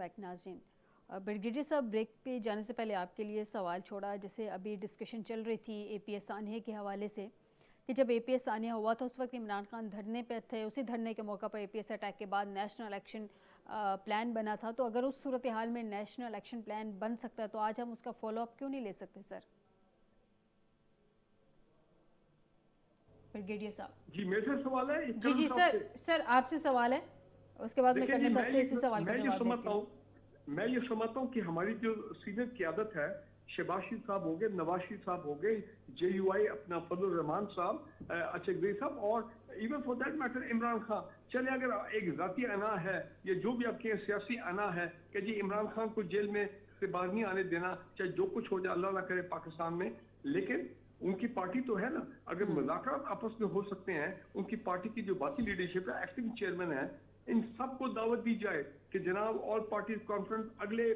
Back नाज़रीन। Brigadier साहब, break पे जाने से पहले आपके लिए सवाल छोड़ा। जैसे अभी डिस्कशन चल रही थी एपीएस सानिया के हवाले से कि जब एपीएस सानिया हुआ था उस वक्त इमरान खान धरने पे थे, उसी धरने के मौका पर एपीएस अटैक के बाद नेशनल एक्शन प्लान बना था। तो अगर उस सूरत हाल में नेशनल एक्शन प्लान बन सकता है तो आज हम उसका फॉलोअप क्यों नहीं ले सकते सर? ब्रिगेडियर साहब। जी, मेरे से सवाल है जी कर्नल जी साहब सर, से। सर आपसे सवाल है, उसके बाद मैं देखिए जी, कर्नल साहब से इसी सवाल का जवाब देती हूँ। मैं ये समझता हूँ कि हमारी जो सीनियर क़यादत है, शहबाज शरीफ साहब हो गए, नवाज शरीफ साहब हो गए, जेयूआई अपना फजल रहमान साहब, अचकजई साहब, और even for that matter Imran Khan. चले अगर एक जाती अना है, ये जो भी आपके सियासी अना है कि जी इमरान खान को जेल में से बाहर नहीं आने देना, चाहे जो कुछ हो जाए, अल्लाह ना करे पाकिस्तान में, लेकिन उनकी पार्टी तो है ना। अगर मुज़ाकरात आपस में हो सकते हैं, उनकी पार्टी की जो बाकी लीडरशिप है, एक्टिंग चेयरमैन है, इन सबको दावत दी जाए कि जनाब ऑल पार्टीज कॉन्फ्रेंस अगले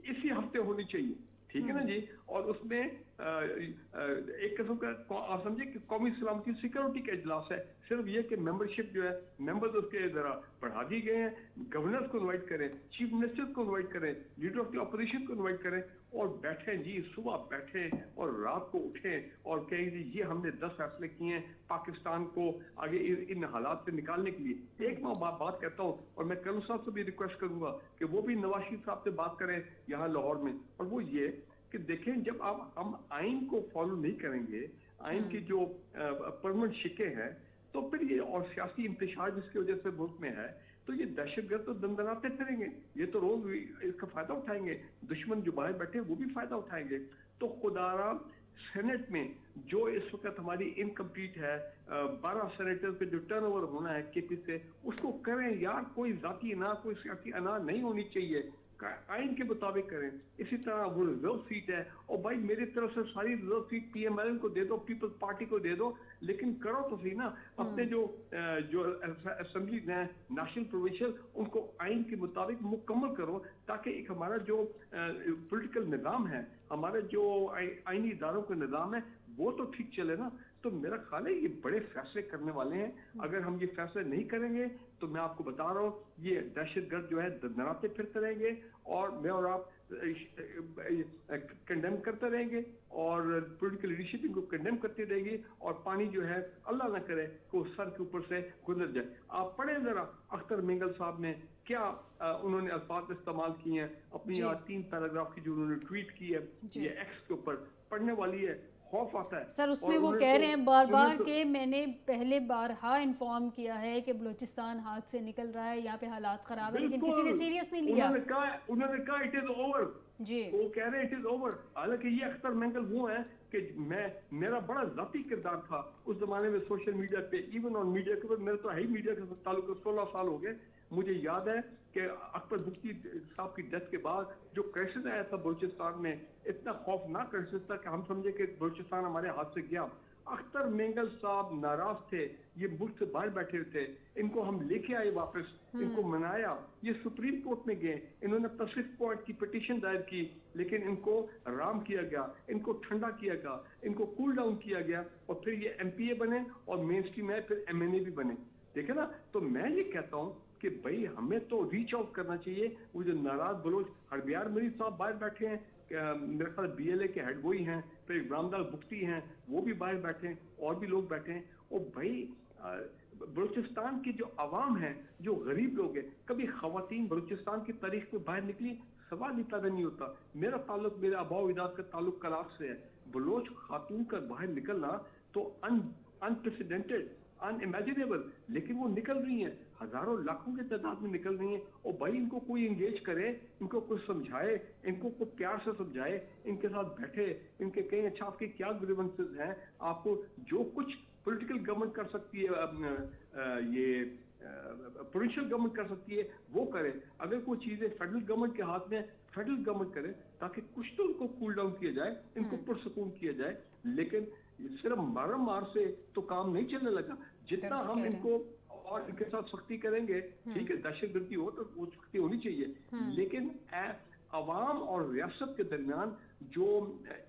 इसी हफ्ते होनी चाहिए, ठीक है ना जी। और उसमें एक किस्म का आप समझे कि कौमी सलामती सिक्योरिटी का इजलास है। सिर्फ ये कि मेंबरशिप जो है, मेंबर्स उसके जरा बढ़ा दिए गए हैं। गवर्नर्स को इनवाइट करें, चीफ मिनिस्टर को इनवाइट करें, लीडर ऑफ द अपोजिशन को इनवाइट करें, और बैठें जी, सुबह बैठें और रात को उठें और कहें जी ये हमने 10 फैसले किए हैं पाकिस्तान को आगे इन हालात से निकालने के लिए। एक मैं बात कहता हूँ, और मैं कर्नल साहब से भी रिक्वेस्ट करूंगा कि वो भी नवाज शरीफ साहब से बात करें यहाँ लाहौर में, और वो ये कि देखें जब हम आइन को फॉलो नहीं करेंगे, आइन की जो परमानेंट शिकें हैं, तो फिर ये और सियासी इंतशार जिसकी वजह से मुल्क में है, तो ये दहशतगर्द तो दंदनाते फिरेंगे, ये तो रोज इसका फायदा उठाएंगे, दुश्मन जो बाहर बैठे वो भी फायदा उठाएंगे। तो खुदारा सेनेट में जो इस वक्त हमारी इनकम्प्लीट है, 12 सेनेटर पे जो टर्नओवर होना है केपी से, उसको करें यार। कोई जाती अना, कोई सियासी अना नहीं होनी चाहिए, आइन के मुताबिक करें। इसी तरह वो रिजर्व सीट है, और भाई मेरी तरफ से सारी रिजर्व सीट पीएमएल को दे दो, पीपल्स पार्टी को दे दो, लेकिन करो तो सही ना। अपने जो असेंबली है नेशनल प्रोविंशियल, उनको आइन के मुताबिक मुकम्मल करो, ताकि एक हमारा जो पॉलिटिकल निज़ाम है, हमारे जो आइनी इदारों का निज़ाम है, वो तो ठीक चले ना। तो मेरा ख्याल है ये बड़े फैसले करने वाले हैं। अगर हम ये फैसले नहीं करेंगे तो मैं आपको बता रहा हूँ ये दहशतगर्द जो है दंदनाते फिरते रहेंगे, और मैं और आप कंडेम करते रहेंगे, और पॉलिटिकल लीडरशिप इनको कंडेम करती रहेगी, और पानी जो है अल्लाह ना करे को सर के ऊपर से गुजर जाए। आप पढ़े जरा अख्तर मिंगल साहब ने क्या उन्होंने अल्फाज इस्तेमाल किए हैं अपनी 3 पैराग्राफ की जो उन्होंने ट्वीट की है, ये एक्स के ऊपर पढ़ने वाली है, खौफ आता है। सर उसमें वो कह रहे हैं बार बार कि मैंने पहले बारहा इन्फॉर्म किया है कि बलूचिस्तान हाथ से निकल रहा है, यहाँ पे हालात खराब है, लेकिन किसी ने सीरियस नहीं लिया। उन्होंने कहा इट इज ओवर जी, वो कह रहे हैं इट इज ओवर। हालांकि ये अख्तर मेंगल वो है कि मेरा बड़ा जाती किरदार था उस जमाने में सोशल मीडिया पे, इवन ऑन मीडिया के ऊपर। मेरा तो है ही मीडिया के ताल्लुक 16 साल हो गए। मुझे याद है कि अकबर बुख्ती साहब की डेथ के बाद जो क्राइसिस आया था बलूचिस्तान में, इतना खौफनाक क्राइसिस था कि हम समझे कि बलूचिस्तान हमारे हाथ से गया। अख्तर मेंगल साहब नाराज थे, ये मुल्क से बाहर बैठे थे, इनको हम लेके आए वापस, इनको मनाया, ये सुप्रीम कोर्ट में गए, इन्होंने तस्वीर पॉइंट की पिटीशन दायर की, लेकिन इनको राम किया गया, इनको ठंडा किया गया, इनको कूल डाउन किया गया, और फिर ये एमपीए बने और मेन स्ट्रीम है, फिर एमएनए भी बने। देखे ना। तो मैं ये कहता हूँ कि भाई हमें तो रीच आउट करना चाहिए। वो जो नाराज बलोच हरबियार मरीज साहब बाहर बैठे हैं, मेरे ख्याल बीएलए के हेड वही हैं, फिर रामदास बुख्ती हैं, वो भी बाहर बैठे हैं, और भी लोग बैठे हैं। और भाई बलूचिस्तान की जो आवाम है, जो गरीब लोग हैं, कभी खवातीन बलूचिस्तान की तारीख में बाहर निकली, सवाल ही पैदा नहीं होता। मेरा ताल्लुक, मेरे आबाओ इजाद का ताल्लुक कलाक से है। बलोच खातून का बाहर निकलना तो अनप्रेसिडेंटेड, अनइमेजिनेबल, लेकिन वो निकल रही हैं, हजारों लाखों की तादाद में निकल रही हैं। और भाई इनको कोई एंगेज करे, इनको कुछ समझाए, इनको कुछ प्यार से समझाए, इनके साथ बैठे, इनके कहीं अच्छा आपके क्या ग्रीवेंसेस हैं, आपको जो कुछ पॉलिटिकल गवर्नमेंट कर सकती है, ये प्रोविंशियल गवर्नमेंट कर सकती है, वो करे। अगर कोई चीजें फेडरल गवर्नमेंट के हाथ में, फेडरल गवर्नमेंट करे, ताकि कुछ तो उनको कूल डाउन किया जाए, इनको पुरसकून किया जाए। लेकिन सिर्फ मार से तो काम नहीं चलने लगा। जितना हम इनको और इनके साथ सख्ती करेंगे, ठीक है, दहशतगर्दी हो तो वो सख्ती होनी चाहिए, लेकिन अवाम और रियासत के दरमियान जो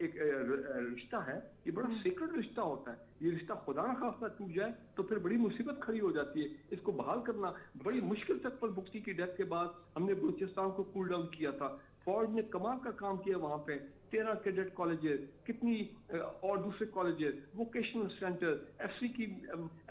एक रिश्ता है, ये बड़ा सीक्रेट रिश्ता होता है। ये रिश्ता खुदा न खास्ता टूट जाए तो फिर बड़ी मुसीबत खड़ी हो जाती है। इसको बहाल करना बड़ी मुश्किल से अकबर बुख्ती की डेथ के बाद हमने बलूचिस्तान को कूल डाउन किया था। फौज ने कमाल का काम किया वहाँ पे। 13 कैडेट कॉलेजेस, कितनी और दूसरे कॉलेजेस, वोकेशनल सेंटर, एफसी की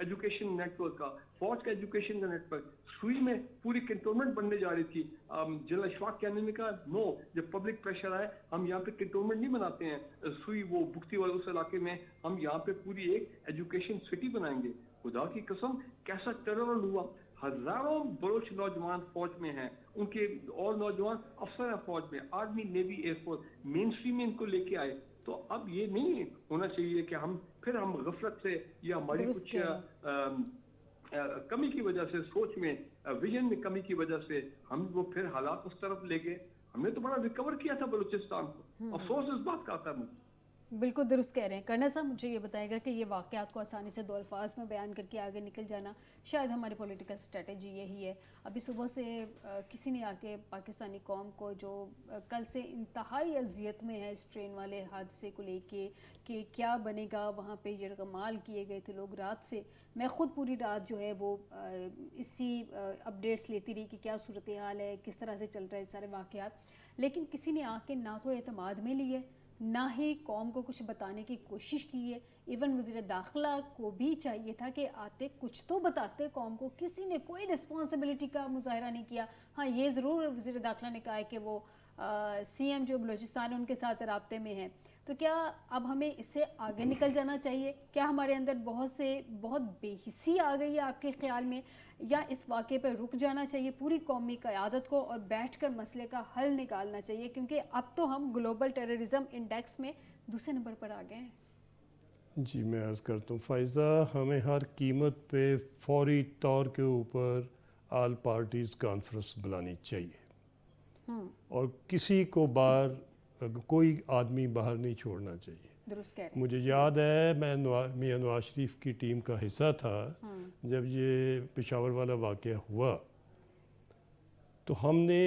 एजुकेशन नेटवर्क का, फौज का एजुकेशन का नेटवर्क, सुई में पूरी कैंटोनमेंट बनने जा रही थी। जनरल अशफाक कहने ने कहा नो, जब पब्लिक प्रेशर आए हम यहाँ पे कैंटोनमेंट नहीं बनाते हैं सुई वो बुख्ती वाले उस इलाके में, हम यहाँ पे पूरी एक एजुकेशन सिटी बनाएंगे। खुदा की कसम कैसा टर्नअराउंड हुआ। हजारों बलोच नौजवान फौज में हैं, उनके और नौजवान अफसर हैं फौज में, army, navy, air force, main stream में इनको लेके आए। तो अब ये नहीं होना चाहिए कि हम गफलत से या हमारी कुछ कमी की वजह से, सोच में, विजन में कमी की वजह से हम वो फिर हालात उस तरफ ले गए। हमने तो बड़ा रिकवर किया था बलूचिस्तान को, अफसोस इस बात का आता है मुझे। बिल्कुल दुरुस्त कह रहे हैं। कर्नल साहब, मुझे ये बताएगा कि ये वाक़यात को आसानी से दो अल्फाज में बयान करके आगे निकल जाना शायद हमारी पॉलिटिकल स्ट्रेटजी यही है। अभी सुबह से किसी ने आके पाकिस्तानी कौम को जो कल से इंतहाई अजियत में है इस ट्रेन वाले हादसे को लेके कि क्या बनेगा, वहाँ पे यरगमाल किए गए थे लोग रात से। मैं ख़ुद पूरी रात जो है वो इसी अपडेट्स लेती रही कि क्या सूरत हाल है, किस तरह से चल रहे हैं सारे वाक़यात। लेकिन किसी ने आके ना तो एतमाद में लिए, ना ही कौम को कुछ बताने की कोशिश की है। इवन वज़ीर दाखिला को भी चाहिए था कि आते कुछ तो बताते कौम को। किसी ने कोई रिस्पॉन्सिबिलिटी का मुजाहरा नहीं किया। हाँ, ये ज़रूर वज़ीर दाखिला ने कहा है कि वो सीएम जो बलूचिस्तान है उनके साथ राब्ते में है। तो क्या अब हमें इससे आगे निकल जाना चाहिए? क्या हमारे अंदर बहुत बेहिसी आ गई है आपके ख्याल में, या इस वाक़े पर रुक जाना चाहिए पूरी कौमी क़यादत को और बैठकर मसले का हल निकालना चाहिए? क्योंकि अब तो हम ग्लोबल टेररिज्म इंडेक्स में दूसरे नंबर पर आ गए हैं। जी, मैं अर्ज़ करता हूँ फ़ायज़ा, हमें हर कीमत पे फौरी तौर के ऊपर आल पार्टीज़ कॉन्फ्रेंस बुलानी चाहिए और किसी को कोई आदमी बाहर नहीं छोड़ना चाहिए। दुरुस्त कह रहे हैं। मुझे याद है मैं मियां नवाज शरीफ की टीम का हिस्सा था जब ये पेशावर वाला वाक़या हुआ, तो हमने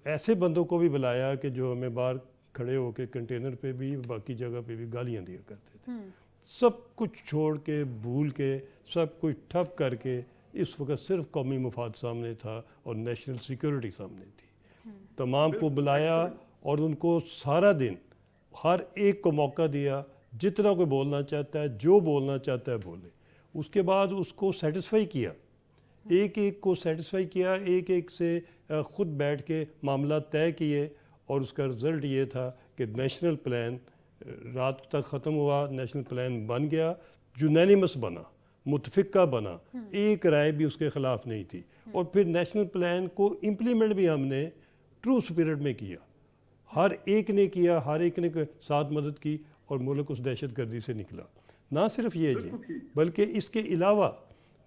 ऐसे बंदों को भी बुलाया कि जो हमें बाहर खड़े होकर कंटेनर पे भी बाकी जगह पे भी गालियां दिया करते थे। सब कुछ छोड़ के, भूल के, सब कुछ ठप करके इस वक्त सिर्फ कौमी मुफाद सामने था और नेशनल सिक्योरिटी सामने थी। तमाम को बुलाया और उनको सारा दिन हर एक को मौका दिया, जितना कोई बोलना चाहता है, जो बोलना चाहता है बोले। उसके बाद उसको सेटिस्फाई किया, एक एक को सेटिस्फाई किया, एक एक से ख़ुद बैठ के मामला तय किए और उसका रिज़ल्ट ये था कि नेशनल प्लान रात तक ख़त्म हुआ, नेशनल प्लान बन गया, यूनानिमस बना, मुतफ़िक़ा बना, एक राय भी उसके ख़िलाफ़ नहीं थी। और फिर नेशनल प्लान को इम्प्लीमेंट भी हमने ट्रू स्पिरिट में किया, हर एक ने किया, हर एक ने साथ मदद की और मुल्क उस दहशतगर्दी से निकला। ना सिर्फ ये जी, बल्कि इसके अलावा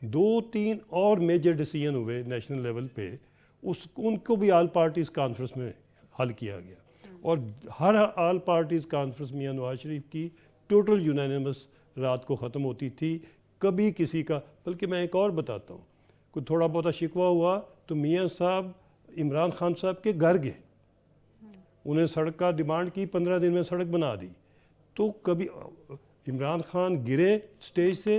2-3 और मेजर डिसीजन हुए नेशनल लेवल पे, उनको भी आल पार्टीज़ कॉन्फ्रेंस में हल किया गया। और हर आल पार्टीज़ कॉन्फ्रेंस मियां नवाज शरीफ की टोटल यूनानिमस रात को ख़त्म होती थी। कभी किसी का, बल्कि मैं एक और बताता हूँ, कोई थोड़ा बहुत शिकवा हुआ तो मियां साहब इमरान खान साहब के घर गए, उन्हें सड़क का डिमांड की, 15 दिन में सड़क बना दी। तो कभी इमरान खान गिरे स्टेज से,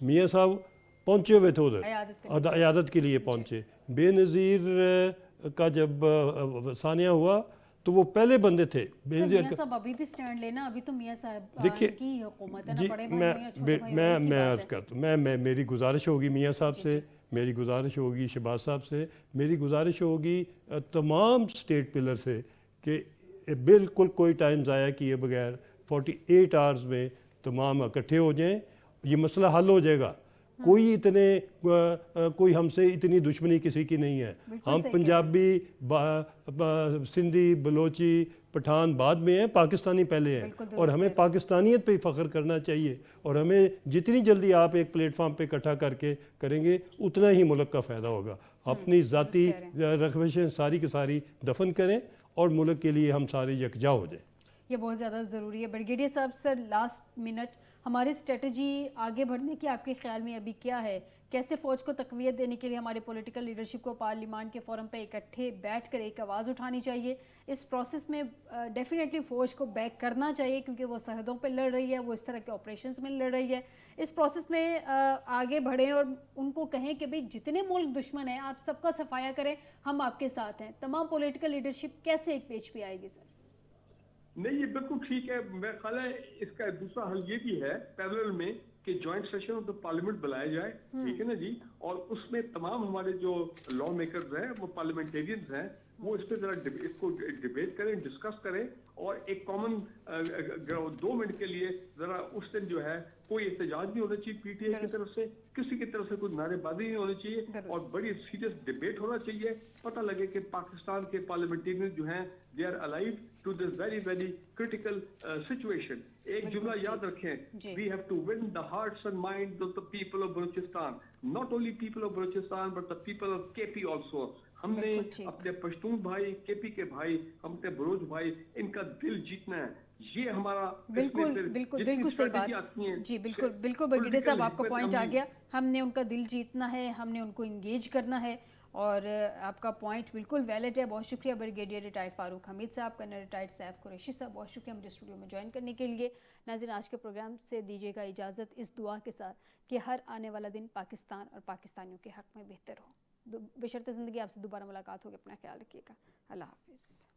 मियां साहब पहुँचे हुए थे उधर, अयादत के लिए पहुँचे। बेनज़ीर का जब सानिया हुआ तो वो पहले बंदे थे। मियां साहब अभी भी स्टैंड लेना, अभी तो मियां साहब की हुकूमत है ना, बड़े भाई या छोटे भाई मैं अर्ज़ करता हूँ, मैं मेरी गुजारिश होगी मियां साहब से, मेरी गुजारिश होगी शहबाज साहब से, मेरी गुजारिश होगी तमाम स्टेट पिलर से कि बिल्कुल कोई टाइम ज़ाया किए बगैर 48 आवर्स में तमाम इकट्ठे हो जाएं, ये मसला हल हो जाएगा। कोई हमसे इतनी दुश्मनी किसी की नहीं है। हम पंजाबी, सिंधी, बलोची, पठान बाद में हैं, पाकिस्तानी पहले हैं। और हमें पाकिस्तानियत पे फ़ख्र करना चाहिए और हमें जितनी जल्दी आप एक प्लेटफार्म पे इकट्ठा करके करेंगे उतना ही मुल्क का फ़ायदा होगा। अपनी ज़ाती रखवेशें सारी की सारी दफन करें और मुल्क के लिए हम सारे यकजा हो जाएं। ये बहुत ज़्यादा ज़रूरी है। ब्रिगेडियर साहब, सर लास्ट मिनट हमारी स्ट्रेटजी आगे बढ़ने की आपके ख्याल में अभी क्या है? कैसे फ़ौज को तक़वियत देने के लिए हमारे पॉलिटिकल लीडरशिप को पार्लियामान के फोरम पे इकट्ठे बैठकर एक आवाज़ उठानी चाहिए? इस प्रोसेस में डेफिनेटली फ़ौज को बैक करना चाहिए क्योंकि वो सरहदों पे लड़ रही है, वो इस तरह के ऑपरेशंस में लड़ रही है। इस प्रोसेस में आगे बढ़ें और उनको कहें कि भाई जितने मुल्क दुश्मन हैं आप सबका सफाया करें, हम आपके साथ हैं। तमाम पॉलिटिकल लीडरशिप कैसे एक पेज पे आएगी सर? नहीं, ये बिल्कुल ठीक है। मेरा ख्याल है इसका दूसरा हल ये भी है पैरेलल में कि joint session of the parliament बुलाया जाए, ठीक है ना जी, और उसमें तमाम हमारे जो लॉ मेकर्स हैं, वो पार्लियामेंटेरियंस हैं, वो इस पे जरा इसको डिबेट करें, डिस्कस करें और एक कॉमन 2 मिनट के लिए जरा उस दिन जो है कोई एहतजाज नहीं होना चाहिए पीटीआई की तरफ से, किसी की तरफ से कोई नारेबाजी नहीं होनी चाहिए और बड़ी सीरियस डिबेट होना चाहिए। पता लगे कि पाकिस्तान के पार्लियामेंटेरियन जो हैं they are alive to this very very critical situation. एक जुमला याद रखें, we have to win the hearts and mind of the people of Balochistan, not only people of Balochistan but the people of KP also. हमने अपने पश्तून भाई, KP के भाई, हमने बलोच भाई, इनका दिल जीतना है। ये हमारा बिल्कुल बिल्कुल बिल्कुल सही बात जी, बिल्कुल बिल्कुल ब्रिगेडियर साहब आपका पॉइंट आ गया। हमने उनका दिल जीतना है, हमने उनको इंगेज करना है और आपका पॉइंट बिल्कुल वैलिड है। बहुत शुक्रिया ब्रिगेडियर रिटायर्ड फारूक हमीद साहब, कर्नल रिटायर्ड सैफ कुरैशी साहब, बहुत शुक्रिया मुझे स्टूडियो में ज्वाइन करने के लिए। नाज़रीन, आज के प्रोग्राम से दीजिएगा इजाज़त इस दुआ के साथ कि हर आने वाला दिन पाकिस्तान और पाकिस्तानियों के हक़ में बेहतर हो। बेशर्त ज़िंदगी आपसे दोबारा मुलाकात होगी। अपना ख्याल रखिएगा। अल्लाह हाफ़िज़।